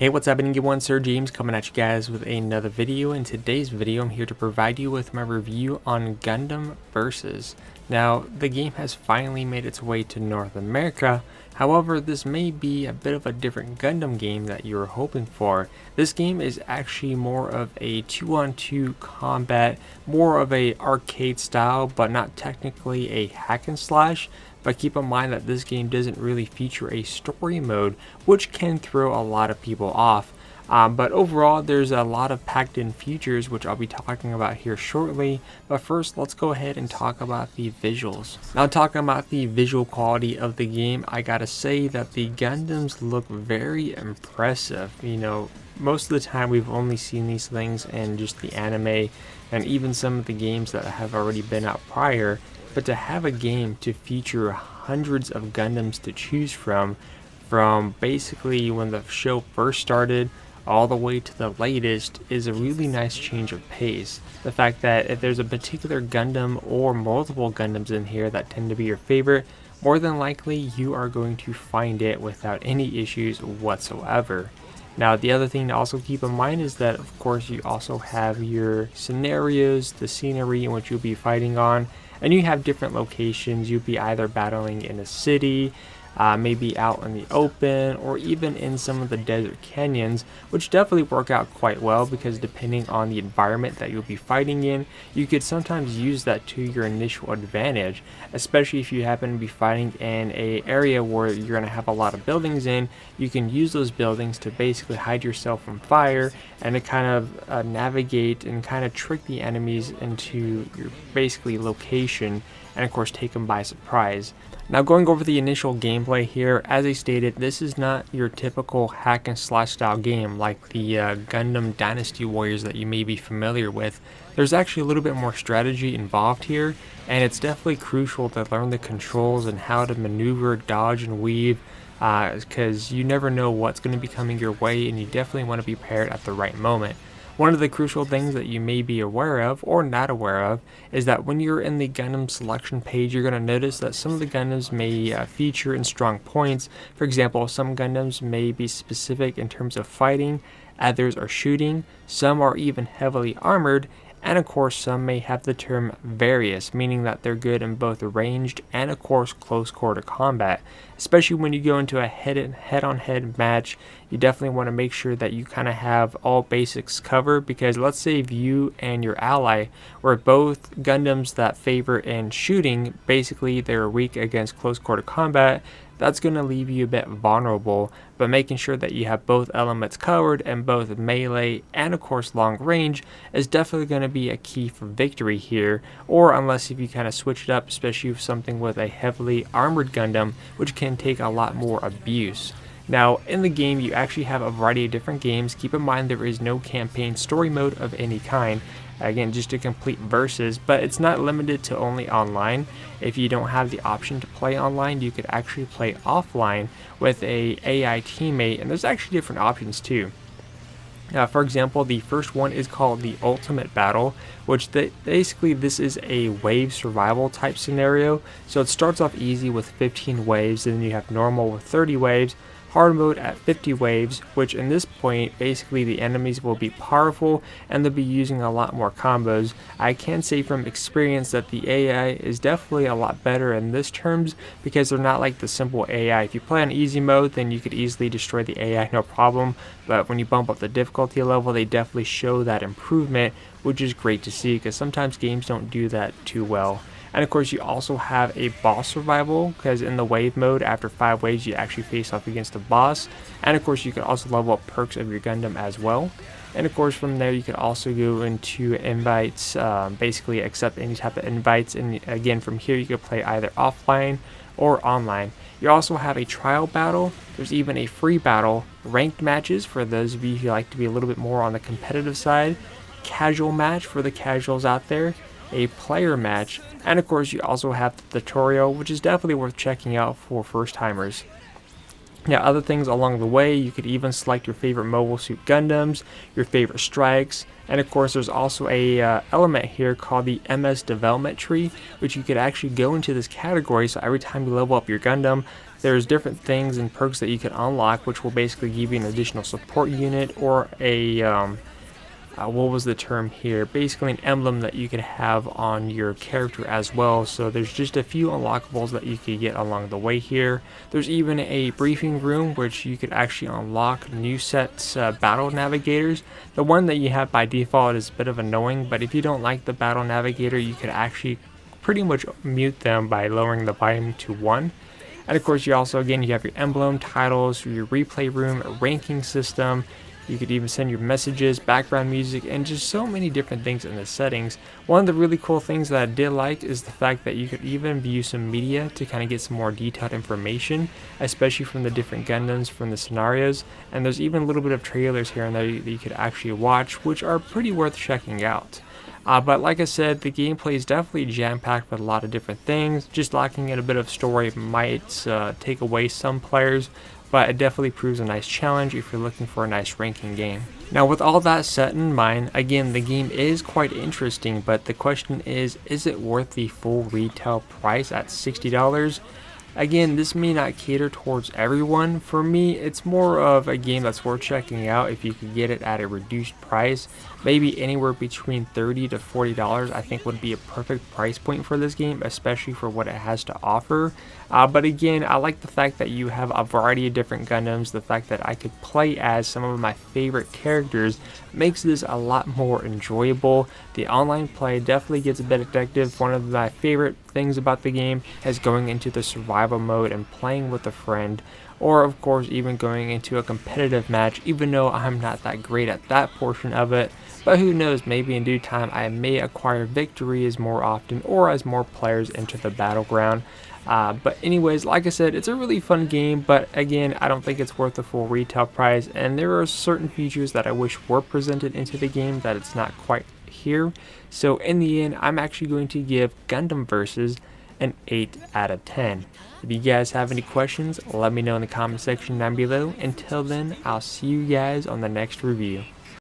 Hey, what's happening everyone? SirJames coming at you guys with another video. In today's video, I'm here to provide you with my review on Gundam Versus. Now, the game has finally made its way to North America. However, this may be a bit of a different Gundam game that you were hoping for. This game is actually more of a 2-on-2 combat, more of a arcade style, but not technically a hack and slash. But keep in mind that this game doesn't really feature a story mode, which can throw a lot of people off. But overall, there's a lot of packed in features, which I'll be talking about here shortly. But first, let's go ahead and talk about the visuals. Now, talking about the visual quality of the game, I gotta say that the Gundams look very impressive. You know, most of the time we've only seen these things in just the anime and even some of the games that have already been out prior. But to have a game to feature hundreds of Gundams to choose from basically when the show first started all the way to the latest, is a really nice change of pace. The fact that if there's a particular Gundam or multiple Gundams in here that tend to be your favorite, more than likely you are going to find it without any issues whatsoever. Now, the other thing to also keep in mind is that, of course, you also have your scenarios, the scenery in which you'll be fighting on, and you have different locations. You'll be either battling in a city, maybe out in the open, or even in some of the desert canyons, which definitely work out quite well because depending on the environment that you'll be fighting in, you could sometimes use that to your initial advantage, especially if you happen to be fighting in an area where you're going to have a lot of buildings in. You can use those buildings to basically hide yourself from fire and to kind of navigate and kind of trick the enemies into your basically location, and of course take them by surprise. Now, going over the initial gameplay here, as I stated, this is not your typical hack and slash style game like the Gundam Dynasty Warriors that you may be familiar with. There's actually a little bit more strategy involved here, and it's definitely crucial to learn the controls and how to maneuver, dodge, and weave, because you never know what's going to be coming your way, and you definitely want to be prepared at the right moment. One of the crucial things that you may be aware of or not aware of is that when you're in the Gundam Selection page, you're going to notice that some of the Gundams may feature in strong points. For example, some Gundams may be specific in terms of fighting, others are shooting, some are even heavily armored, and of course some may have the term various, meaning that they're good in both ranged and of course close quarter combat. Especially when you go into a head-on-head match, you definitely want to make sure that you kind of have all basics covered, because let's say if you and your ally were both Gundams that favor in shooting, basically they're weak against close quarter combat, that's going to leave you a bit vulnerable. But making sure that you have both elements covered and both melee and of course long range is definitely going to be a key for victory here, or unless if you kind of switch it up, especially with something with a heavily armored Gundam, which can take a lot more abuse. Now, in the game, you actually have a variety of different games. Keep in mind there is no campaign story mode of any kind. Again, just a complete versus, but it's not limited to only online. If you don't have the option to play online, you could actually play offline with a AI teammate, and there's actually different options too. For example, the first one is called the Ultimate Battle, which basically this is a wave survival type scenario. So it starts off easy with 15 waves, and then you have normal with 30 waves, hard mode at 50 waves, which in this point basically the enemies will be powerful and they'll be using a lot more combos. I can say from experience that the AI is definitely a lot better in this terms, because they're not like the simple AI. If you play on easy mode, then you could easily destroy the AI, no problem, but when you bump up the difficulty level, they definitely show that improvement, which is great to see because sometimes games don't do that too well. And of course, you also have a boss survival, because in the wave mode, after 5 waves, you actually face off against a boss. And of course, you can also level up perks of your Gundam as well. And of course, from there, you can also go into invites, basically accept any type of invites. And again, from here, you can play either offline or online. You also have a trial battle. There's even a free battle, ranked matches for those of you who like to be a little bit more on the competitive side, casual match for the casuals out there, a player match, and of course you also have the tutorial, which is definitely worth checking out for first timers. Now, other things along the way, you could even select your favorite Mobile Suit Gundams, your favorite strikes, and of course there's also a element here called the MS development tree, which you could actually go into this category. So every time you level up your Gundam, there's different things and perks that you can unlock, which will basically give you an additional support unit or a what was the term here? Basically an emblem that you could have on your character as well. So there's just a few unlockables that you could get along the way here. There's even a briefing room which you could actually unlock new sets battle navigators. The one that you have by default is a bit of annoying, but if you don't like the battle navigator, you could actually pretty much mute them by lowering the volume to 1. And of course, you also, again, you have your emblem, titles, your replay room, a ranking system. You could even send your messages, background music, and just so many different things in the settings. One of the really cool things that I did like is the fact that you could even view some media to kind of get some more detailed information, especially from the different Gundams, from the scenarios. And there's even a little bit of trailers here and there that you could actually watch, which are pretty worth checking out. But like I said, the gameplay is definitely jam-packed with a lot of different things. Just lacking in a bit of story might take away some players, but it definitely proves a nice challenge if you're looking for a nice ranking game. Now, with all that set in mind, again, the game is quite interesting, but the question is it worth the full retail price at $60? Again, this may not cater towards everyone. For me, it's more of a game that's worth checking out if you could get it at a reduced price. Maybe anywhere between $30 to $40 I think would be a perfect price point for this game, especially for what it has to offer. But again, I like the fact that you have a variety of different Gundams. The fact that I could play as some of my favorite characters makes this a lot more enjoyable. The online play definitely gets a bit addictive. One of my favorite things about the game is going into the survival mode and playing with a friend, or of course even going into a competitive match, even though I'm not that great at that portion of it. But who knows, maybe in due time I may acquire victories more often or as more players enter the battleground. But anyways, like I said, it's a really fun game, but again, I don't think it's worth the full retail price, and there are certain features that I wish were presented into the game that it's not quite here. So in the end, I'm actually going to give Gundam Versus an 8 out of 10. If you guys have any questions, let me know in the comment section down below. Until then, I'll see you guys on the next review.